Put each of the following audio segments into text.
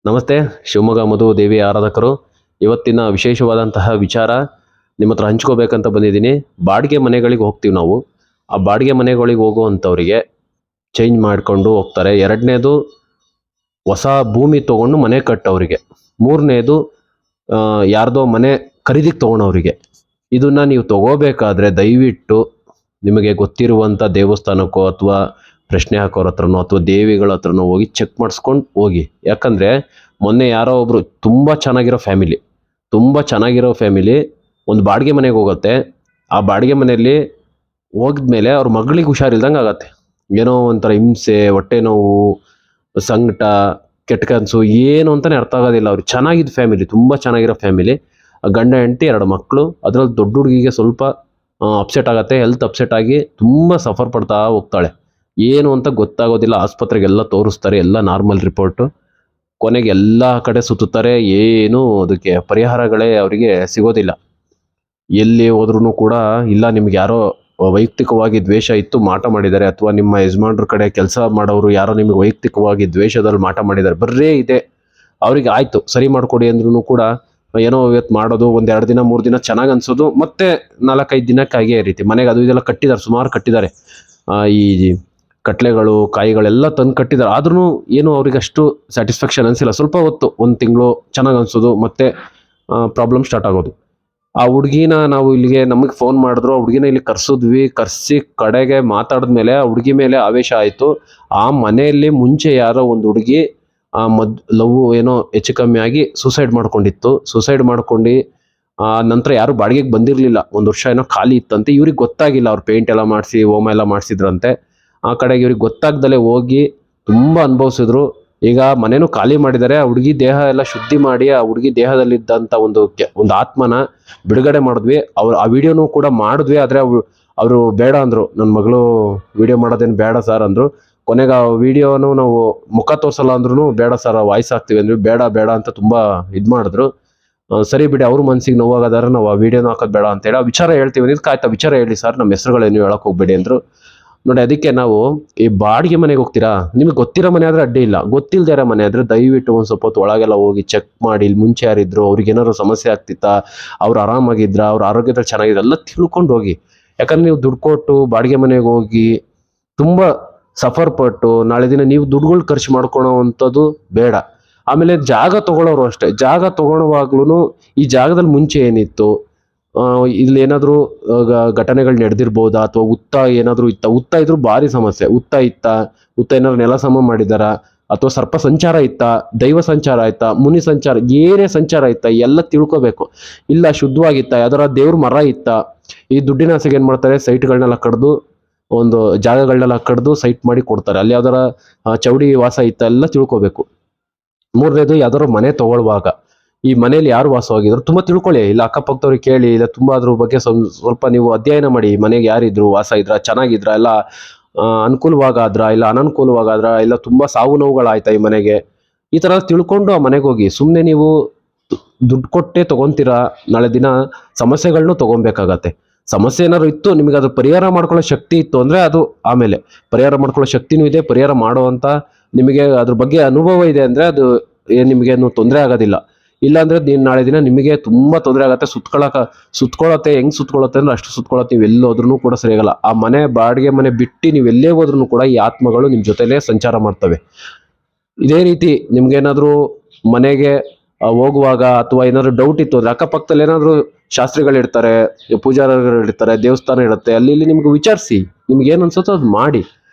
ನಮಸ್ತೆ. ಶಿವಮೊಗ್ಗ ಮಧು ದೇವಿ ಆರಾಧಕರು. ಇವತ್ತಿನ ವಿಶೇಷವಾದಂತಹ ವಿಚಾರ ನಿಮ್ಮ ಹತ್ರ ಹಂಚ್ಕೋಬೇಕಂತ ಬಂದಿದ್ದೀನಿ. ಬಾಡಿಗೆ ಮನೆಗಳಿಗೆ ಹೋಗ್ತೀವಿ ನಾವು. ಆ ಬಾಡಿಗೆ ಮನೆಗಳಿಗೆ ಹೋಗುವಂಥವ್ರಿಗೆ ಚೇಂಜ್ ಮಾಡಿಕೊಂಡು ಹೋಗ್ತಾರೆ. ಎರಡನೇದು ಹೊಸ ಭೂಮಿ ತೊಗೊಂಡು ಮನೆ ಕಟ್ಟೋರಿಗೆ. ಮೂರನೇದು ಯಾರ್ದೋ ಮನೆ ಖರೀದಿಗೆ ತೊಗೊಳೋರಿಗೆ. ಇದನ್ನು ನೀವು ತಗೋಬೇಕಾದ್ರೆ ದಯವಿಟ್ಟು ನಿಮಗೆ ಗೊತ್ತಿರುವಂಥ ದೇವಸ್ಥಾನಕ್ಕೋ ಅಥವಾ ಪ್ರಶ್ನೆ ಹಾಕೋರ ಹತ್ರನೋ ಅಥವಾ ದೇವಿಗಳ ಹತ್ರನೋ ಹೋಗಿ ಚೆಕ್ ಮಾಡಿಸ್ಕೊಂಡು ಹೋಗಿ. ಯಾಕಂದರೆ ಮೊನ್ನೆ ಯಾರೋ ಒಬ್ಬರು ತುಂಬ ಚೆನ್ನಾಗಿರೋ ಫ್ಯಾಮಿಲಿ ಒಂದು ಬಾಡಿಗೆ ಮನೆಗೆ ಹೋಗುತ್ತೆ. ಆ ಬಾಡಿಗೆ ಮನೆಯಲ್ಲಿ ಹೋಗಿದ್ಮೇಲೆ ಅವ್ರ ಮಗಳಿಗೆ ಹುಷಾರಿಲ್ದಂಗೆ ಆಗತ್ತೆ. ಏನೋ ಒಂಥರ ಹಿಂಸೆ, ಹೊಟ್ಟೆ ನೋವು, ಸಂಕಟ, ಕೆಟ್ಟ ಕನಸು ಏನು ಅಂತಲೇ ಅರ್ಥ ಆಗೋದಿಲ್ಲ. ಅವ್ರು ಚೆನ್ನಾಗಿದ್ದ ಫ್ಯಾಮಿಲಿ, ತುಂಬ ಚೆನ್ನಾಗಿರೋ ಫ್ಯಾಮಿಲಿ. ಗಂಡ ಹೆಂಡತಿ 2 ಮಕ್ಕಳು. ಅದರಲ್ಲಿ ದೊಡ್ಡ ಹುಡುಗಿಗೆ ಸ್ವಲ್ಪ ಅಪ್ಸೆಟ್ ಆಗುತ್ತೆ. ಹೆಲ್ತ್ ಅಪ್ಸೆಟ್ ಆಗಿ ತುಂಬ ಸಫರ್ ಪಡ್ತಾ ಹೋಗ್ತಾಳೆ. ಏನು ಅಂತ ಗೊತ್ತಾಗೋದಿಲ್ಲ. ಆಸ್ಪತ್ರೆಗೆಲ್ಲ ತೋರಿಸ್ತಾರೆ, ಎಲ್ಲ ನಾರ್ಮಲ್ ರಿಪೋರ್ಟು. ಕೊನೆಗೆ ಎಲ್ಲ ಕಡೆ ಸುತ್ತುತ್ತಾರೆ, ಏನು ಅದಕ್ಕೆ ಪರಿಹಾರಗಳೇ ಅವರಿಗೆ ಸಿಗೋದಿಲ್ಲ. ಎಲ್ಲಿ ಹೋದ್ರೂ ಕೂಡ ಇಲ್ಲ, ನಿಮ್ಗೆ ಯಾರೋ ವೈಯಕ್ತಿಕವಾಗಿ ದ್ವೇಷ ಇತ್ತು ಮಾಟ ಮಾಡಿದ್ದಾರೆ, ಅಥವಾ ನಿಮ್ಮ ಯಜಮಾನ್ರ ಕಡೆ ಕೆಲಸ ಮಾಡೋರು ಯಾರೋ ನಿಮಗೆ ವೈಯಕ್ತಿಕವಾಗಿ ದ್ವೇಷದಲ್ಲಿ ಮಾಟ ಮಾಡಿದ್ದಾರೆ, ಬರ್ರೇ ಇದೆ. ಅವರಿಗೆ ಆಯಿತು ಸರಿ ಮಾಡಿಕೊಡಿ ಅಂದ್ರೂ ಕೂಡ ಏನೋ ಇವತ್ತು ಮಾಡೋದು, 1-2 ದಿನ 3 ದಿನ ಚೆನ್ನಾಗಿ ಅನ್ಸೋದು, ಮತ್ತೆ 4-5 ದಿನಕ್ಕಾಗಿ ರೀತಿ ಮನೆಗೆ ಅದು ಇದೆಲ್ಲ ಕಟ್ಟಿದ್ದಾರೆ, ಸುಮಾರು ಕಟ್ಟಿದ್ದಾರೆ. ಈ ಕಟ್ಲೆಗಳು ಕಾಯಿಗಳೆಲ್ಲ ತಂದು ಕಟ್ಟಿದ್ದಾರೆ. ಆದ್ರೂ ಏನು ಅವ್ರಿಗೆ ಅಷ್ಟು ಸ್ಯಾಟಿಸ್ಫ್ಯಾಕ್ಷನ್ ಅನಿಸಿಲ್ಲ. ಸ್ವಲ್ಪ ಹೊತ್ತು 1 ತಿಂಗಳು ಚೆನ್ನಾಗಿ ಅನಿಸೋದು, ಮತ್ತೆ ಪ್ರಾಬ್ಲಮ್ ಸ್ಟಾರ್ಟ್ ಆಗೋದು. ಆ ಹುಡುಗಿನ ನಾವು ಇಲ್ಲಿಗೆ ನಮಗೆ ಫೋನ್ ಮಾಡಿದ್ರು. ಆ ಹುಡುಗಿನ ಇಲ್ಲಿ ಕರ್ಸಿದ್ವಿ. ಕರೆಸಿ ಕಡೆಗೆ ಮಾತಾಡಿದ್ಮೇಲೆ ಆ ಹುಡುಗಿ ಮೇಲೆ ಆವೇಶ ಆಯಿತು. ಆ ಮನೆಯಲ್ಲಿ ಮುಂಚೆ ಯಾರೋ ಒಂದು ಹುಡುಗಿ ಲವ್ ಏನೋ ಹೆಚ್ಚು ಕಮ್ಮಿ ಆಗಿ ಸೂಸೈಡ್ ಮಾಡ್ಕೊಂಡಿತ್ತು. ಸೂಸೈಡ್ ಮಾಡ್ಕೊಂಡು ನಂತರ ಯಾರು ಬಾಡಿಗೆಗೆ ಬಂದಿರಲಿಲ್ಲ. 1 ವರ್ಷ ಏನೋ ಖಾಲಿ ಇತ್ತಂತೆ. ಇವ್ರಿಗೆ ಗೊತ್ತಾಗಿಲ್ಲ. ಅವ್ರು ಪೇಂಟ್ ಎಲ್ಲ ಮಾಡಿಸಿ ಹೋಮ ಎಲ್ಲ ಮಾಡಿಸಿದ್ರಂತೆ. ಆ ಕಡೆಗೆ ಇವ್ರಿಗೆ ಗೊತ್ತಾಗ್ದಲೇ ಹೋಗಿ ತುಂಬ ಅನುಭವಿಸಿದ್ರು. ಈಗ ಮನೇನು ಖಾಲಿ ಮಾಡಿದ್ದಾರೆ. ಆ ಹುಡುಗಿ ದೇಹ ಎಲ್ಲ ಶುದ್ಧಿ ಮಾಡಿ ಆ ಹುಡುಗಿ ದೇಹದಲ್ಲಿದ್ದಂಥ ಒಂದು ಆತ್ಮನ ಬಿಡುಗಡೆ ಮಾಡಿದ್ವಿ. ಆ ವಿಡಿಯೋನು ಕೂಡ ಮಾಡಿದ್ವಿ. ಆದರೆ ಅವರು ಬೇಡ ಅಂದರು. ನನ್ನ ಮಗಳು ವಿಡಿಯೋ ಮಾಡೋದೇನು ಬೇಡ ಸರ್ ಅಂದರು. ಕೊನೆಗೆ ಆ ವಿಡಿಯೋನು ನಾವು ಮುಖ ತೋರಿಸಲ್ಲ ಅಂದ್ರೂ ಬೇಡ ಸರ್, ವಾಯ್ಸ್ ಹಾಕ್ತೀವಿ ಅಂದ್ವಿ. ಬೇಡ ಬೇಡ ಅಂತ ತುಂಬ ಇದು ಮಾಡಿದ್ರು. ಸರಿ ಬಿಡಿ, ಅವ್ರ ಮನಸ್ಸಿಗೆ ನೋವಾಗದಾರೆ, ನಾವು ಆ ವಿಡಿಯೋನ ಹಾಕೋದು ಬೇಡ ಅಂತೇಳಿ ಆ ವಿಚಾರ ಹೇಳ್ತೀವಿ. ಇದಕ್ಕೆ ಆಯ್ತಾ, ವಿಚಾರ ಹೇಳಿ ಸರ್, ನಮ್ಮ ಹೆಸರುಗಳೇನು ಹೇಳಕ್ಕೆ ಹೋಗ್ಬೇಡಿ ಅಂದರು. ನೋಡಿ, ಅದಕ್ಕೆ ನಾವು ಈ ಬಾಡಿಗೆ ಮನೆಗೆ ಹೋಗ್ತೀರಾ, ನಿಮಗೆ ಗೊತ್ತಿರೋ ಮನೆ ಆದರೆ ಅಡ್ಡಿ ಇಲ್ಲ. ಗೊತ್ತಿಲ್ಲದೆ ಇರೋ ಮನೆ ಆದರೆ ದಯವಿಟ್ಟು ಒಂದು ಸ್ವಲ್ಪ ಹೊತ್ತು ಒಳಗೆಲ್ಲ ಹೋಗಿ ಚೆಕ್ ಮಾಡಿ, ಇಲ್ಲಿ ಮುಂಚೆ ಯಾರಿದ್ರು, ಅವ್ರಿಗೆ ಏನಾದ್ರು ಸಮಸ್ಯೆ ಆಗ್ತಿತ್ತಾ, ಅವ್ರು ಆರಾಮಾಗಿದ್ರ, ಅವ್ರ ಆರೋಗ್ಯದಲ್ಲಿ ಚೆನ್ನಾಗಿದ್ರೆ ಎಲ್ಲ ತಿಳ್ಕೊಂಡು ಹೋಗಿ. ಯಾಕಂದ್ರೆ ನೀವು ದುಡ್ಡು ಕೊಟ್ಟು ಬಾಡಿಗೆ ಮನೆಗೆ ಹೋಗಿ ತುಂಬ ಸಫರ್ ಪಟ್ಟು ನಾಳೆ ದಿನ ನೀವು ದುಡ್ಡುಗಳು ಖರ್ಚು ಮಾಡ್ಕೊಳೋ ಅಂಥದ್ದು ಬೇಡ. ಆಮೇಲೆ ಜಾಗ ತಗೊಳ್ಳೋರು ಅಷ್ಟೇ. ಜಾಗ ತಗೊಳ್ಳುವಾಗ್ಲೂ ಈ ಜಾಗದಲ್ಲಿ ಮುಂಚೆ ಏನಿತ್ತು, ಇಲ್ಲಿ ಏನಾದರೂ ಘಟನೆಗಳು ನಡೆದಿರ್ಬೋದಾ, ಅಥವಾ ಉತ್ತ ಏನಾದರೂ ಇತ್ತ. ಉತ್ತ ಇದ್ರೂ ಭಾರಿ ಸಮಸ್ಯೆ. ಉತ್ತ ಏನಾದ್ರು ನೆಲ ಸಮ ಮಾಡಿದಾರ, ಅಥವಾ ಸರ್ಪ ಸಂಚಾರ ಇತ್ತ, ದೈವ ಸಂಚಾರ ಆಯ್ತಾ, ಮುನಿ ಸಂಚಾರ, ಏನೇ ಸಂಚಾರ ಇತ್ತ ಎಲ್ಲ ತಿಳ್ಕೊಬೇಕು. ಇಲ್ಲ ಶುದ್ಧವಾಗಿತ್ತ, ಯಾವ್ದಾರ ದೇವ್ರ ಮರ ಇತ್ತ. ಈ ದುಡ್ಡಿನ ಆಸೆಗೆ ಏನ್ ಮಾಡ್ತಾರೆ, ಸೈಟ್ಗಳನ್ನೆಲ್ಲ ಕಡ್ದು, ಒಂದು ಜಾಗಗಳನ್ನೆಲ್ಲ ಕಡ್ದು ಸೈಟ್ ಮಾಡಿ ಕೊಡ್ತಾರೆ. ಅಲ್ಲಿ ಯಾವ್ದಾರ ಚೌಡಿ ವಾಸ ಇತ್ತ ಎಲ್ಲ ತಿಳ್ಕೊಬೇಕು. ಮೂರನೇದು, ಯಾವ್ದಾದ್ರು ಮನೆ ತಗೊಳ್ಳುವಾಗ ಈ ಮನೇಲಿ ಯಾರು ವಾಸವಾಗಿದ್ರು ತುಂಬ ತಿಳ್ಕೊಳ್ಳಿ. ಇಲ್ಲ ಅಕ್ಕಪಕ್ಕದವ್ರಿಗೆ ಕೇಳಿ, ಇಲ್ಲ ತುಂಬ ಅದ್ರ ಬಗ್ಗೆ ಸ್ವಲ್ಪ ನೀವು ಅಧ್ಯಯನ ಮಾಡಿ. ಮನೆಗೆ ಯಾರಿದ್ರು, ವಾಸ ಇದ್ರ, ಚೆನ್ನಾಗಿದ್ರ, ಎಲ್ಲ ಅನುಕೂಲವಾಗಾದ್ರ, ಇಲ್ಲ ಅನನುಕೂಲವಾಗಾದ್ರ, ಇಲ್ಲ ತುಂಬ ಸಾವು ನೋವುಗಳಾಯ್ತಾ ಈ ಮನೆಗೆ, ಈ ಥರ ತಿಳ್ಕೊಂಡು ಆ ಮನೆಗೆ ಹೋಗಿ. ಸುಮ್ಮನೆ ನೀವು ದುಡ್ಡು ಕೊಟ್ಟೆ ತೊಗೊತೀರಾ, ನಾಳೆ ದಿನ ಸಮಸ್ಯೆಗಳನ್ನೂ ತೊಗೊಬೇಕಾಗತ್ತೆ. ಸಮಸ್ಯೆ ಏನಾದ್ರು ಇತ್ತು, ನಿಮಗೆ ಅದ್ರ ಪರಿಹಾರ ಮಾಡ್ಕೊಳ್ಳೋ ಶಕ್ತಿ ಇತ್ತು ಅಂದರೆ ಅದು ಆಮೇಲೆ. ಪರಿಹಾರ ಮಾಡ್ಕೊಳ್ಳೋ ಶಕ್ತಿನೂ ಇದೆ, ಪರಿಹಾರ ಮಾಡುವಂಥ ನಿಮಗೆ ಅದ್ರ ಬಗ್ಗೆ ಅನುಭವ ಇದೆ ಅಂದರೆ ಅದು ನಿಮಗೇನು ತೊಂದರೆ ಆಗೋದಿಲ್ಲ. ಇಲ್ಲಾಂದ್ರೆ ನಾಳೆ ದಿನ ನಿಮಗೆ ತುಂಬ ತೊಂದರೆ ಆಗುತ್ತೆ. ಸುತ್ಕೊಳ್ಳತ್ತೆ. ಹೆಂಗ್ ಸುತ್ಕೊಳ್ಳುತ್ತೆ ಅಂದ್ರೆ ಅಷ್ಟು ಸುತ್ಕೊಳ್ಳುತ್ತೆ. ನೀವು ಎಲ್ಲೋದ್ರೂ ಕೂಡ ಸರಿಯಾಗಲ್ಲ. ಆ ಮನೆ ಬಾಡಿಗೆ ಮನೆ ಬಿಟ್ಟು ನೀವು ಎಲ್ಲೇ ಹೋದ್ರೂ ಕೂಡ ಈ ಆತ್ಮಗಳು ನಿಮ್ಮ ಜೊತೆಲೇ ಸಂಚಾರ ಮಾಡ್ತವೆ. ಇದೇ ರೀತಿ ನಿಮ್ಗೇನಾದ್ರೂ ಮನೆಗೆ ಹೋಗುವಾಗ ಅಥವಾ ಏನಾದ್ರು ಡೌಟ್ ಇತ್ತು ಅಂದ್ರೆ, ಅಕ್ಕಪಕ್ಕದಲ್ಲಿ ಏನಾದ್ರು ಶಾಸ್ತ್ರಿಗಳಿರ್ತಾರೆ, ಪೂಜಾರಿಗಳಿರ್ತಾರೆ, ದೇವಸ್ಥಾನ ಇರುತ್ತೆ, ಅಲ್ಲಿ ಇಲ್ಲಿ ನಿಮ್ಗೆ ವಿಚಾರಿಸಿ, ನಿಮ್ಗೆ ಏನು ಅನ್ಸುತ್ತೋ ಅದು ಮಾಡಿ,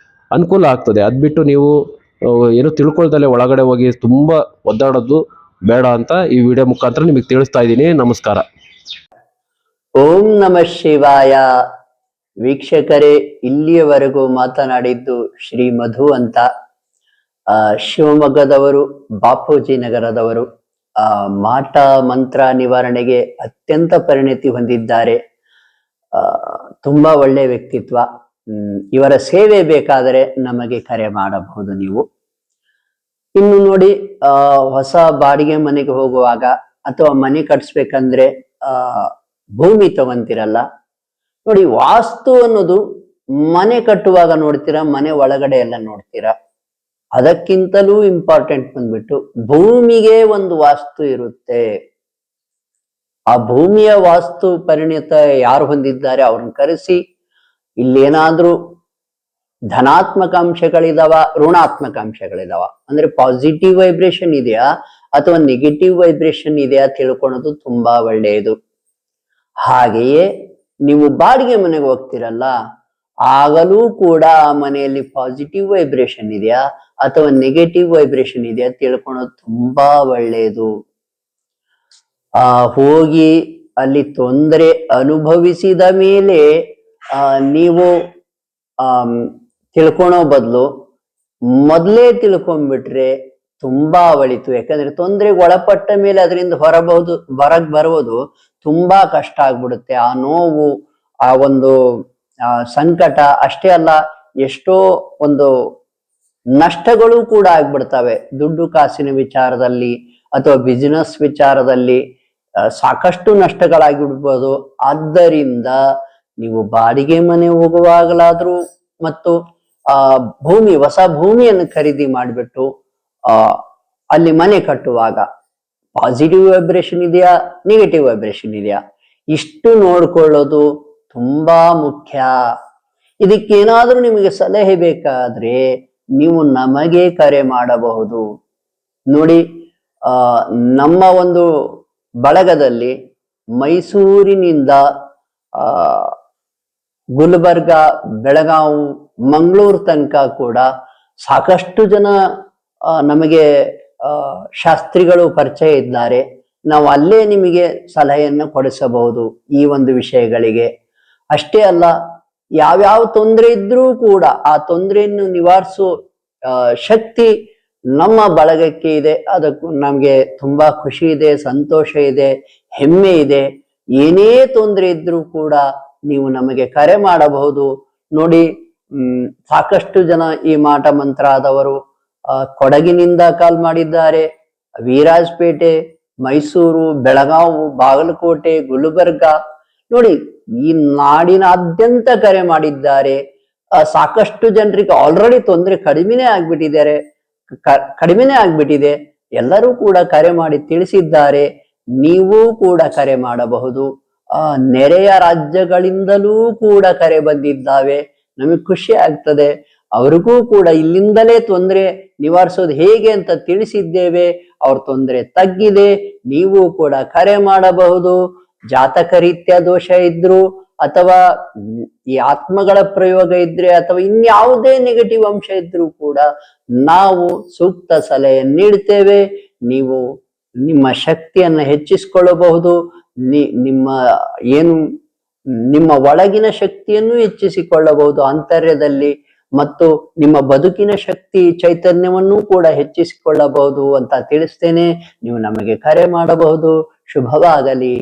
ಅನುಕೂಲ ಆಗ್ತದೆ. ಅದ್ಬಿಟ್ಟು ನೀವು ಏನು ತಿಳ್ಕೊಳ್ದಲ್ಲೇ ಒಳಗಡೆ ಹೋಗಿ ತುಂಬ ಒದ್ದಾಡೋದು ಬೇಡ ಅಂತ ಈ ವಿಡಿಯೋ ಮುಖಾಂತರ ನಿಮಗೆ ತಿಳಿಸ್ತಾ ಇದ್ದೀನಿ. ನಮಸ್ಕಾರ. ಓಂ ನಮಃ ಶಿವಾಯ. ವೀಕ್ಷಕರೇ, ಇಲ್ಲಿಯವರೆಗೂ ಮಾತನಾಡಿದ್ದು ಶ್ರೀ ಮಧು ಅಂತ, ಶಿವಮೊಗ್ಗದವರು, ಬಾಪೂಜಿ ನಗರದವರು. ಮಾಟ ಮಂತ್ರ ನಿವಾರಣೆಗೆ ಅತ್ಯಂತ ಪರಿಣಿತಿ ಹೊಂದಿದ್ದಾರೆ. ತುಂಬಾ ಒಳ್ಳೆಯ ವ್ಯಕ್ತಿತ್ವ. ಇವರ ಸೇವೆ ಬೇಕಾದರೆ ನಮಗೆ ಕರೆ ಮಾಡಬಹುದು ನೀವು. ಇನ್ನು ನೋಡಿ, ಹೊಸ ಬಾಡಿಗೆ ಮನೆಗೆ ಹೋಗುವಾಗ ಅಥವಾ ಮನೆ ಕಟ್ಸ್ಬೇಕಂದ್ರೆ ಭೂಮಿ ತಗೊಂತಿರಲ್ಲ ನೋಡಿ. ವಾಸ್ತು ಅನ್ನೋದು ಮನೆ ಕಟ್ಟುವಾಗ ನೋಡ್ತೀರಾ, ಮನೆ ಒಳಗಡೆ ಎಲ್ಲ ನೋಡ್ತೀರಾ. ಅದಕ್ಕಿಂತಲೂ ಇಂಪಾರ್ಟೆಂಟ್ ಬಂದ್ಬಿಟ್ಟು ಭೂಮಿಗೆ ಒಂದು ವಾಸ್ತು ಇರುತ್ತೆ. ಆ ಭೂಮಿಯ ವಾಸ್ತು ಪರಿಣಿತ ಯಾರು ಹೊಂದಿದ್ದಾರೆ ಅವ್ರನ್ನ ಕರೆಸಿ, ಇಲ್ಲೇನಾದ್ರೂ ಧನಾತ್ಮಕ ಅಂಶಗಳಿದಾವ, ಋಣಾತ್ಮಕ ಅಂಶಗಳಿದಾವ, ಅಂದ್ರೆ ಪಾಸಿಟಿವ್ ವೈಬ್ರೇಷನ್ ಇದೆಯಾ ಅಥವಾ ನೆಗೆಟಿವ್ ವೈಬ್ರೇಷನ್ ಇದೆಯಾ ತಿಳ್ಕೊಳೋದು ತುಂಬಾ ಒಳ್ಳೆಯದು. ಹಾಗೆಯೇ ನೀವು ಬಾಡಿಗೆ ಮನೆಗೆ ಹೋಗ್ತಿರಲ್ಲ, ಆಗಲೂ ಕೂಡ ಆ ಮನೆಯಲ್ಲಿ ಪಾಸಿಟಿವ್ ವೈಬ್ರೇಷನ್ ಇದೆಯಾ ಅಥವಾ ನೆಗೆಟಿವ್ ವೈಬ್ರೇಷನ್ ಇದೆಯಾ ತಿಳ್ಕೊಳೋದು ತುಂಬಾ ಒಳ್ಳೆಯದು. ಹೋಗಿ ಅಲ್ಲಿ ತೊಂದರೆ ಅನುಭವಿಸಿದ ಮೇಲೆ ನೀವು ತಿಳ್ಕೊಳೋ ಬದಲು ಮೊದಲೇ ತಿಳ್ಕೊಂಡ್ಬಿಟ್ರೆ ತುಂಬಾ ಒಳಿತು. ಯಾಕಂದ್ರೆ ತೊಂದರೆಗೆ ಒಳಪಟ್ಟ ಮೇಲೆ ಅದರಿಂದ ಹೊರಗ್ ಬರುವುದು ತುಂಬಾ ಕಷ್ಟ ಆಗ್ಬಿಡುತ್ತೆ. ಆ ನೋವು, ಆ ಒಂದು ಸಂಕಟ ಅಷ್ಟೇ ಅಲ್ಲ, ಎಷ್ಟೋ ಒಂದು ನಷ್ಟಗಳು ಕೂಡ ಆಗ್ಬಿಡ್ತವೆ. ದುಡ್ಡು ಕಾಸಿನ ವಿಚಾರದಲ್ಲಿ ಅಥವಾ ಬಿಸಿನೆಸ್ ವಿಚಾರದಲ್ಲಿ ಸಾಕಷ್ಟು ನಷ್ಟಗಳಾಗಿಬಿಡ್ಬೋದು. ಆದ್ದರಿಂದ ನೀವು ಬಾಡಿಗೆ ಮನೆ ಹೋಗುವಾಗಲಾದ್ರೂ ಮತ್ತು ಹೊಸ ಭೂಮಿಯನ್ನು ಖರೀದಿ ಮಾಡಿಬಿಟ್ಟು ಅಲ್ಲಿ ಮನೆ ಕಟ್ಟುವಾಗ ಪಾಸಿಟಿವ್ ವೈಬ್ರೇಷನ್ ಇದೆಯಾ, ನೆಗೆಟಿವ್ ವೈಬ್ರೇಷನ್ ಇದೆಯಾ, ಇಷ್ಟು ನೋಡ್ಕೊಳ್ಳೋದು ತುಂಬಾ ಮುಖ್ಯ. ಇದಕ್ಕೇನಾದ್ರೂ ನಿಮಗೆ ಸಲಹೆ ಬೇಕಾದ್ರೆ ನೀವು ನಮಗೆ ಕರೆ ಮಾಡಬಹುದು. ನೋಡಿ, ನಮ್ಮ ಒಂದು ಬಳಗದಲ್ಲಿ ಮೈಸೂರಿನಿಂದ ಗುಲ್ಬರ್ಗ, ಬೆಳಗಾವಿ, ಮಂಗಳೂರು ತನಕ ಕೂಡ ಸಾಕಷ್ಟು ಜನ ನಮಗೆ ಶಾಸ್ತ್ರಿಗಳು ಪರಿಚಯ ಇದ್ದಾರೆ. ನಾವು ಅಲ್ಲೇ ನಿಮಗೆ ಸಲಹೆಯನ್ನು ಕೊಡಿಸಬಹುದು ಈ ಒಂದು ವಿಷಯಗಳಿಗೆ. ಅಷ್ಟೇ ಅಲ್ಲ, ಯಾವ್ಯಾವ ತೊಂದರೆ ಇದ್ರೂ ಕೂಡ ಆ ತೊಂದರೆಯನ್ನು ನಿವಾರಿಸೋ ಶಕ್ತಿ ನಮ್ಮ ಬಳಗಕ್ಕೆ ಇದೆ. ಅದಕ್ಕೂ ನಮ್ಗೆ ತುಂಬಾ ಖುಷಿ ಇದೆ, ಸಂತೋಷ ಇದೆ, ಹೆಮ್ಮೆ ಇದೆ. ಏನೇ ತೊಂದರೆ ಇದ್ರೂ ಕೂಡ ನೀವು ನಮಗೆ ಕರೆ ಮಾಡಬಹುದು. ನೋಡಿ, ಸಾಕಷ್ಟು ಜನ ಈ ಮಾಟ ಮಂತ್ರ ಆದವರು ಕೊಡಗಿನಿಂದ ಕಾಲ್ ಮಾಡಿದ್ದಾರೆ, ವೀರಾಜಪೇಟೆ, ಮೈಸೂರು, ಬೆಳಗಾವಿ, ಬಾಗಲಕೋಟೆ, ಗುಲ್ಬರ್ಗ, ನೋಡಿ ಈ ನಾಡಿನಾದ್ಯಂತ ಕರೆ ಮಾಡಿದ್ದಾರೆ. ಸಾಕಷ್ಟು ಜನರಿಗೆ ಆಲ್ರೆಡಿ ತೊಂದರೆ ಕಡಿಮೆನೇ ಆಗ್ಬಿಟ್ಟಿದೆ. ಎಲ್ಲರೂ ಕೂಡ ಕರೆ ಮಾಡಿ ತಿಳಿಸಿದ್ದಾರೆ. ನೀವು ಕೂಡ ಕರೆ ಮಾಡಬಹುದು. ನೆರೆಯ ರಾಜ್ಯಗಳಿಂದಲೂ ಕೂಡ ಕರೆ ಬಂದಿದ್ದಾವೆ. ನಮಗೆ ಖುಷಿ ಆಗ್ತದೆ. ಅವ್ರಿಗೂ ಕೂಡ ಇಲ್ಲಿಂದಲೇ ತೊಂದರೆ ನಿವಾರಿಸೋದು ಹೇಗೆ ಅಂತ ತಿಳಿಸಿದ್ದೇವೆ. ಅವ್ರ ತೊಂದರೆ ತಗ್ಗಿದೆ. ನೀವು ಕೂಡ ಕರೆ ಮಾಡಬಹುದು. ಜಾತಕ ರೀತ್ಯ ದೋಷ ಇದ್ರು ಅಥವಾ ಈ ಆತ್ಮಗಳ ಪ್ರಯೋಗ ಇದ್ರೆ ಅಥವಾ ಇನ್ಯಾವುದೇ ನೆಗೆಟಿವ್ ಅಂಶ ಇದ್ರೂ ಕೂಡ ನಾವು ಸೂಕ್ತ ಸಲಹೆ ನೀಡ್ತೇವೆ. ನೀವು ನಿಮ್ಮ ಶಕ್ತಿಯನ್ನ ಹೆಚ್ಚಿಸಿಕೊಳ್ಳಬಹುದು. ನಿಮ್ಮ ಒಳಗಿನ ಶಕ್ತಿಯನ್ನು ಹೆಚ್ಚಿಸಿಕೊಳ್ಳಬಹುದು ಅಂತರ್ಯದಲ್ಲಿ, ಮತ್ತು ನಿಮ್ಮ ಬದುಕಿನ ಶಕ್ತಿ ಚೈತನ್ಯವನ್ನು ಕೂಡ ಹೆಚ್ಚಿಸಿಕೊಳ್ಳಬಹುದು ಅಂತ ತಿಳಿಸ್ತೇನೆ. ನೀವು ನಮಗೆ ಕರೆ ಮಾಡಬಹುದು. ಶುಭವಾಗಲಿ.